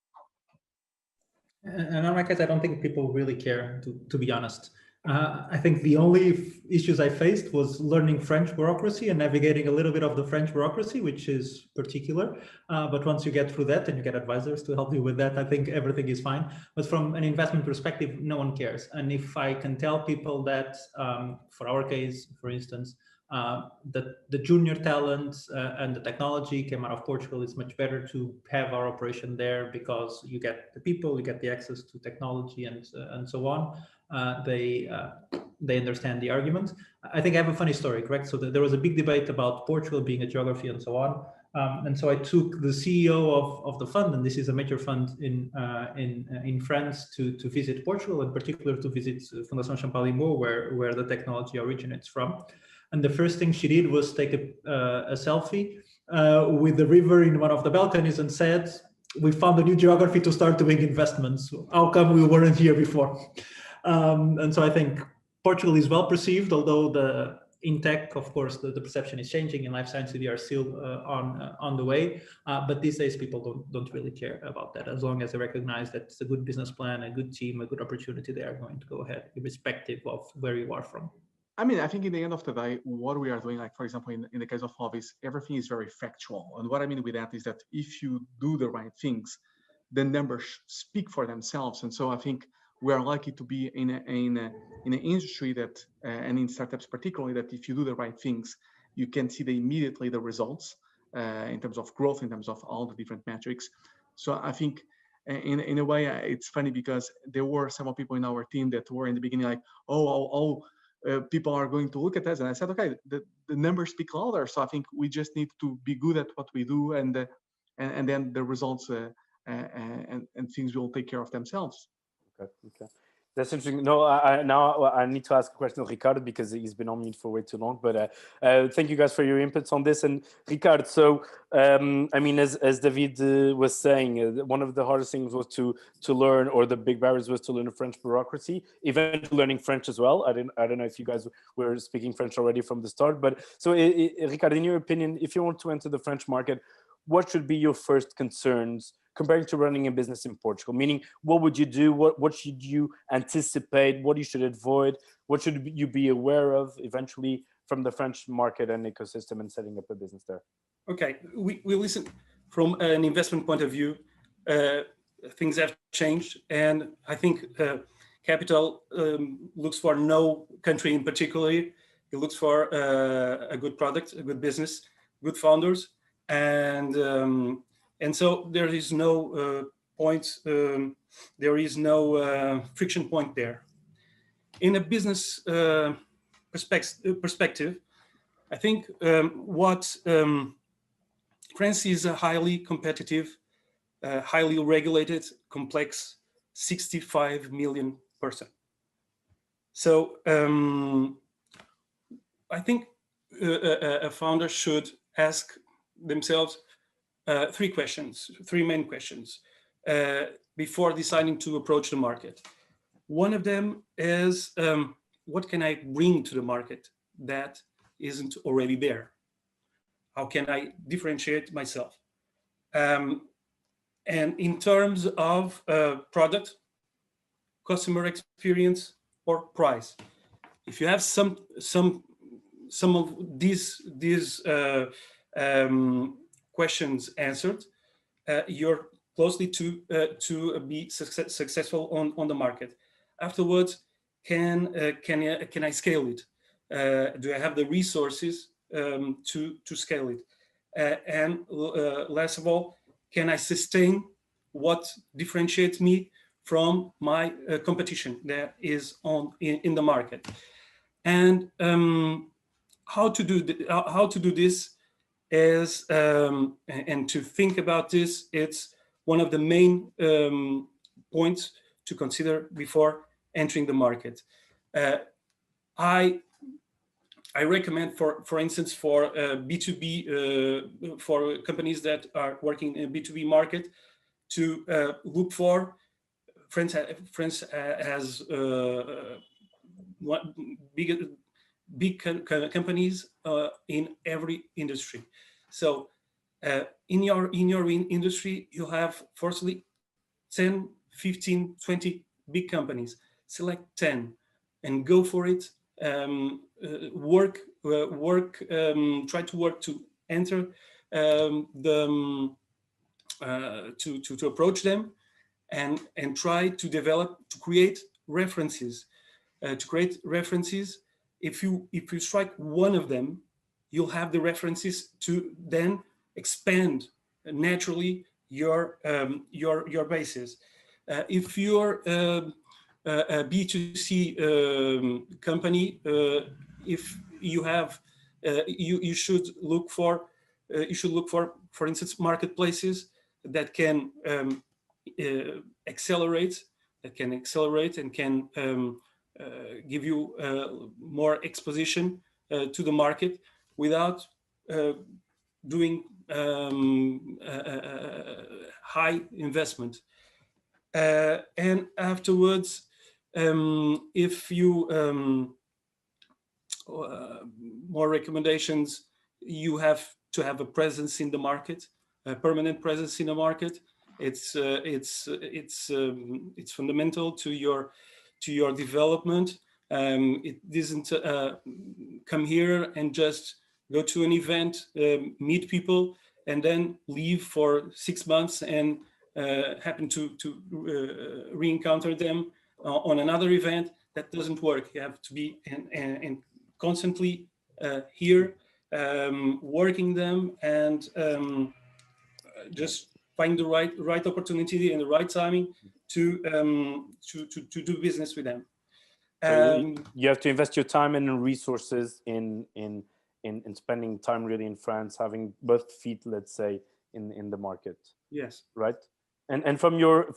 And in my case, I don't think people really care, to be honest. I think the only issues I faced was learning French bureaucracy and navigating a little bit of the French bureaucracy, which is particular. But once you get through that and you get advisors to help you with that, I think everything is fine. But from an investment perspective, no one cares. And if I can tell people that, for our case, for instance, the junior talent and the technology came out of Portugal, it's much better to have our operation there, because you get the people, you get the access to technology and so on. They understand the argument. I think I have a funny story, correct? So there was a big debate about Portugal being a geography and so on. And so I took the CEO of the fund, and this is a major fund in France, to visit Portugal, in particular to visit Fundação Champalimau, where the technology originates from. And the first thing she did was take a selfie with the river in one of the balconies and said, "We found a new geography to start doing investments. How come we weren't here before?" And so I think Portugal is well perceived, although in tech, of course, the perception is changing. In life sciences, we are still on the way. But these days, people don't really care about that. As long as they recognize that it's a good business plan, a good team, a good opportunity, they are going to go ahead, irrespective of where you are from. I mean, I think in the end of the day, what we are doing, like for example, in the case of Lovys, everything is very factual. And what I mean with that is that if you do the right things, the numbers speak for themselves. And so I think we are lucky to be in an industry that, and in startups particularly, that if you do the right things, you can see immediately the results in terms of growth, in terms of all the different metrics. So I think in a way, it's funny because there were some people in our team that were in the beginning like, people are going to look at us. And I said, okay, the numbers speak louder. So I think we just need to be good at what we do, and then the results and things will take care of themselves. Okay. That's interesting. No, now I need to ask a question of Ricardo because he's been on mute for way too long. But thank you guys for your inputs on this. And Ricardo, so I mean, as David was saying, one of the hardest things was to learn, or the big barriers was to learn the French bureaucracy. Even learning French as well. I don't know if you guys were speaking French already from the start. But so, Ricardo, in your opinion, if you want to enter the French market, what should be your first concerns comparing to running a business in Portugal? Meaning, what would you do? What should you anticipate? What you should avoid? What should you be aware of eventually from the French market and ecosystem and setting up a business there? Okay, we listen from an investment point of view. Things have changed, and I think capital looks for no country in particular. It looks for a good product, a good business, good founders, and so there is no there is no friction point there. In a business perspective, I think France is a highly competitive, highly regulated, complex 65 million person. So I think a founder should ask themselves three main questions before deciding to approach the market. One of them is, what can I bring to the market that isn't already there? How can I differentiate myself? And in terms of product, customer experience, or price, if you have some of these questions answered, you're closely to be successful on the market. Afterwards, can I scale it? Do I have the resources to scale it? And last of all, can I sustain what differentiates me from my competition that is in the market? And how to do this is, and to think about this, it's one of the main points to consider before entering the market. I recommend, for instance, for B2B, for companies that are working in a B2B market, to look for, France has big companies in every industry. So in your industry, you have firstly 10, 15, 20 big companies. Select 10 and go for it. Try to work to enter to approach them, and try to create references. If you strike one of them, you'll have the references to then expand naturally your bases. If you're a B2C company, if you have, you should look for, for instance, marketplaces that can accelerate and can give you more exposition to the market without doing high investment. And afterwards, if you more recommendations, you have to have a presence in the market, a permanent presence in the market. It's fundamental to your development. It doesn't come here and just go to an event, meet people, and then leave for 6 months and happen to re-encounter them on another event. That doesn't work. You have to be and constantly here, working them, and just find the right opportunity and the right timing to do business with them. So you have to invest your time and resources in spending time really in France, having both feet, let's say, in the market. Yes. Right. And from your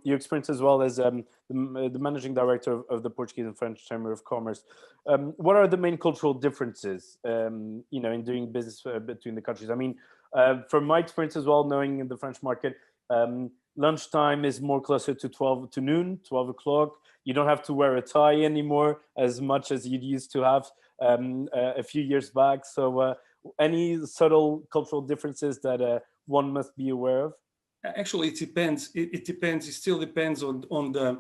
experience as well as the managing director of the Portuguese and French Chamber of Commerce, what are the main cultural differences, in doing business between the countries? I mean, from my experience as well, knowing in the French market, lunchtime is more closer to noon, 12 o'clock. You don't have to wear a tie anymore as much as you used to have a few years back. So any subtle cultural differences that one must be aware of? Actually, it depends. It depends. It still depends on the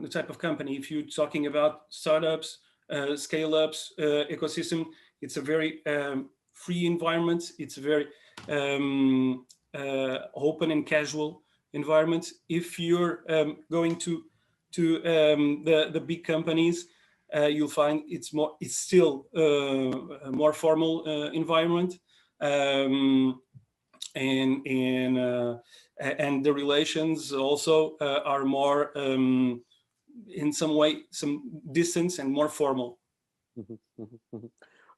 type of company. If you're talking about startups, scale-ups, ecosystem, it's a very free environment. It's a very open and casual environment. If you're going to the big companies, you'll find it's still a more formal environment. And the relations also are more in some way, some distance and more formal.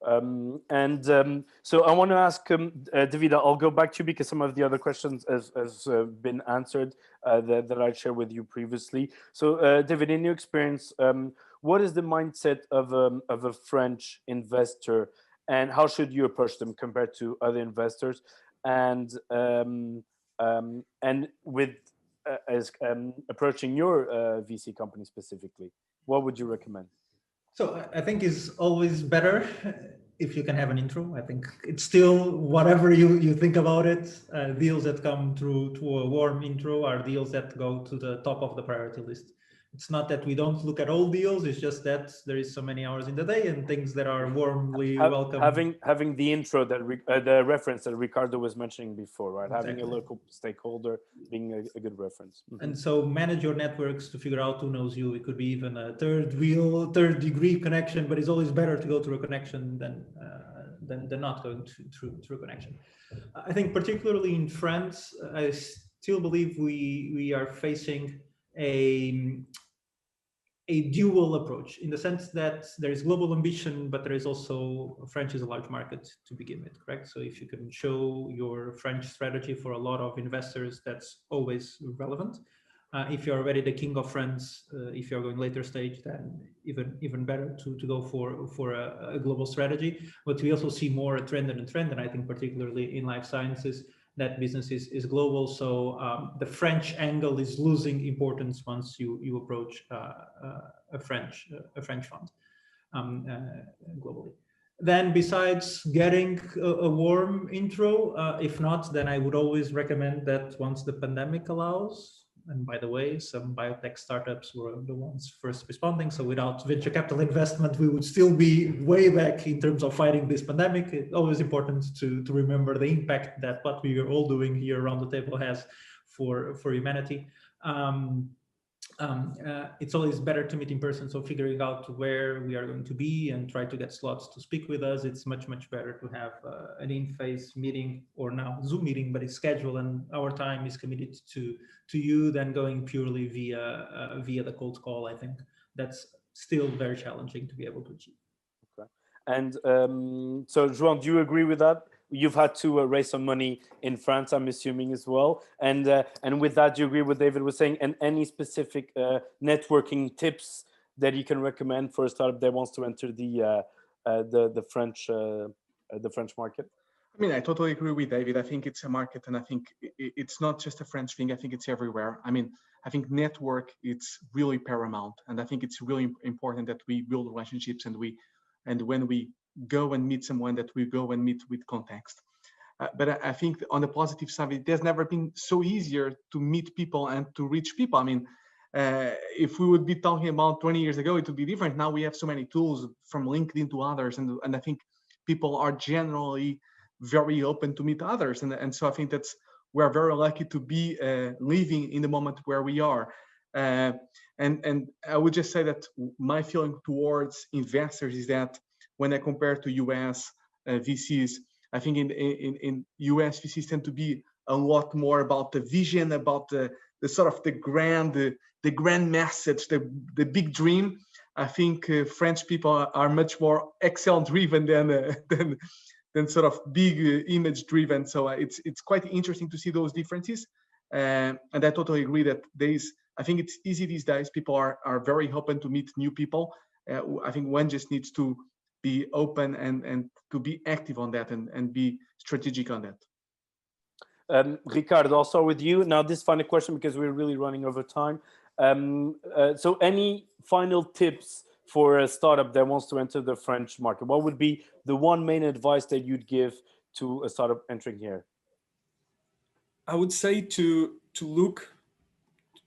So I want to ask David, I'll go back to you because some of the other questions has been answered that I shared with you previously. So David, in your experience, what is the mindset of a French investor, and how should you approach them compared to other investors? And with approaching your VC company specifically, what would you recommend? So I think it's always better if you can have an intro. I think it's still whatever you think about it. Deals that come through to a warm intro are deals that go to the top of the priority list. It's not that we don't look at all deals. It's just that there is so many hours in the day and things that are warmly welcome. Having the intro that the reference that Ricardo was mentioning before, right? Exactly. Having a local stakeholder being a good reference. Mm-hmm. And so manage your networks to figure out who knows you. It could be even a third degree connection, but it's always better to go through a connection than not going through a connection. I think particularly in France, I still believe we are facing a dual approach, in the sense that there is global ambition, but there is also, French is a large market to begin with, correct? So if you can show your French strategy for a lot of investors, that's always relevant. If you're already the king of France, if you're going later stage, then even better to go for a global strategy. But we also see more a trend, and I think particularly in life sciences, that business is global. So the French angle is losing importance once you approach a French fund globally. Then besides getting a warm intro, if not, then I would always recommend that once the pandemic allows, and by the way, some biotech startups were the ones first responding. So without venture capital investment, we would still be way back in terms of fighting this pandemic. It's always important to remember the impact that what we are all doing here around the table has for humanity. It's always better to meet in person. So figuring out where we are going to be and try to get slots to speak with us. It's much better to have an in-face meeting, or now Zoom meeting, but it's scheduled and our time is committed to you than going purely via the cold call. I think that's still very challenging to be able to achieve. Okay. And so João, do you agree with that? You've had to raise some money in France, I'm assuming, as well. And with that, do you agree with David was saying? And any specific networking tips that you can recommend for a startup that wants to enter the French market? I mean, I totally agree with David. I think it's a market, and I think it's not just a French thing. I think it's everywhere. I mean, I think network, it's really paramount, and I think it's really important that we build relationships, and when we go and meet someone, that we go and meet with context. But I think on the positive side, it has never been so easier to meet people and to reach people. I mean, If we would be talking about 20 years ago, it would be different. Now we have so many tools from LinkedIn to others, and I think people are generally very open to meet others, and so I think we're very lucky to be living in the moment where we are. And I would just say that my feeling towards investors is that when I compare to US VCs, I think in US VCs tend to be a lot more about the vision, about the sort of the grand message, the big dream. I think French people are much more Excel driven than sort of big image driven. So it's quite interesting to see those differences. And I totally agree that I think it's easy these days. People are very open to meet new people. I think one just needs to be open and to be active on that and be strategic on that. Ricardo, I'll start with you. Now, this final question, because we're really running over time. So any final tips for a startup that wants to enter the French market? What would be the one main advice that you'd give to a startup entering here? I would say to look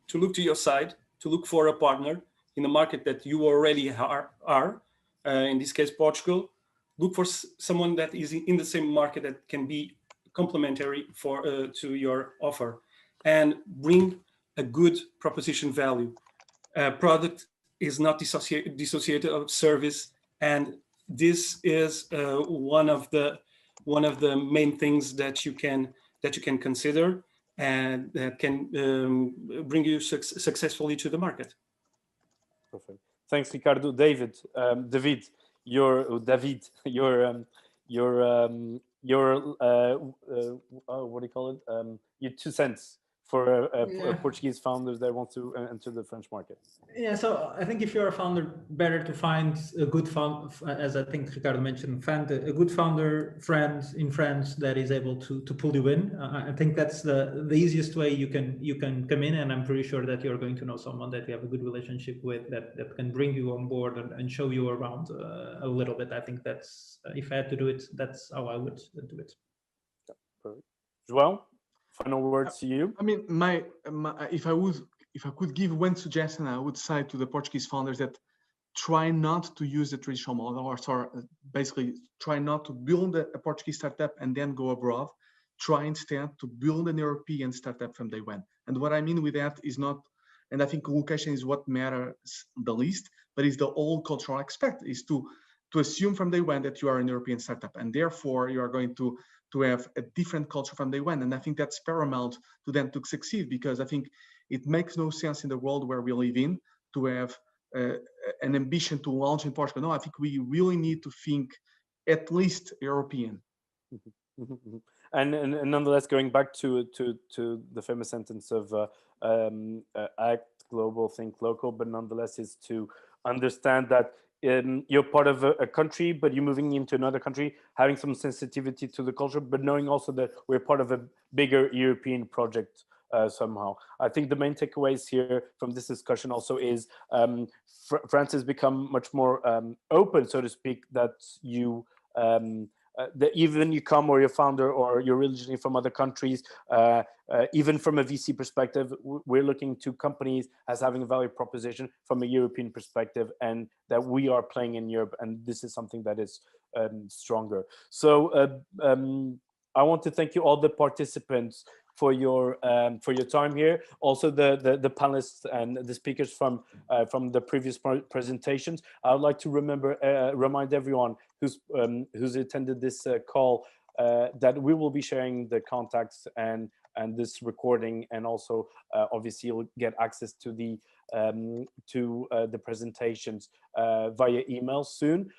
to your side, to look for a partner in the market that you already are. In this case, Portugal. Look for someone that is in the same market that can be complementary to your offer, and bring a good proposition value. Product is not dissociated of service, and this is one of the main things that you can consider, and that can bring you successfully to the market. Perfect. Thanks, Ricardo. David, your what do you call it? Your 2 cents for Portuguese founders that want to enter the French market. Yeah, so I think if you're a founder, better to find a good founder, as I think Ricardo mentioned, find a good founder friend in France that is able to pull you in. I think that's the easiest way you can come in, and I'm pretty sure that you're going to know someone that you have a good relationship with that can bring you on board and show you around a little bit. I think that's, if I had to do it, that's how I would do it. Yeah, perfect. João, final words to you. I mean, if I could give one suggestion, I would say to the Portuguese founders that try not to use the traditional model, or basically try not to build a Portuguese startup and then go abroad. Try instead to build an European startup from day one. And what I mean with that is not, and I think location is what matters the least, but is the old cultural aspect, is to assume from day one that you are an European startup, and therefore you are going to have a different culture from day one. And I think that's paramount to them to succeed, because I think it makes no sense in the world where we live in to have an ambition to launch in Portugal. No, I think we really need to think at least European. And nonetheless, going back to the famous sentence of act global, think local, but nonetheless is to understand that you're part of a country, but you're moving into another country, having some sensitivity to the culture, but knowing also that we're part of a bigger European project somehow. I think the main takeaways here from this discussion also is France has become much more open, so to speak, that you that even you come or you're founder or you're originally from other countries, even from a VC perspective, we're looking to companies as having a value proposition from a European perspective, and that we are playing in Europe, and this is something that is stronger. So I want to thank you all the participants for your time here. Also the panelists and the speakers from the previous presentations. I would like to remind everyone who's attended this call that we will be sharing the contacts and this recording, and also obviously you'll get access to the presentations via email soon.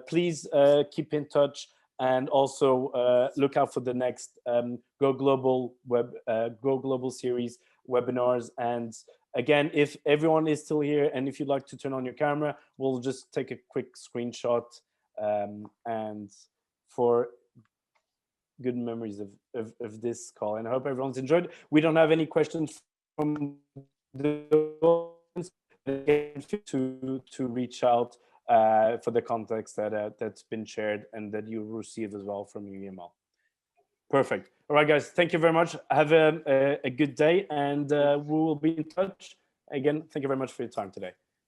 Please keep in touch. And also look out for the next Go Global series webinars. And again, if everyone is still here, and if you'd like to turn on your camera, we'll just take a quick screenshot and for good memories of this call. And I hope everyone's enjoyed. We don't have any questions from the audience. To reach out for the context that's been shared and that you receive as well from your email. Perfect. All right, guys. Thank you very much. Have a good day, and we will be in touch. Again, thank you very much for your time today.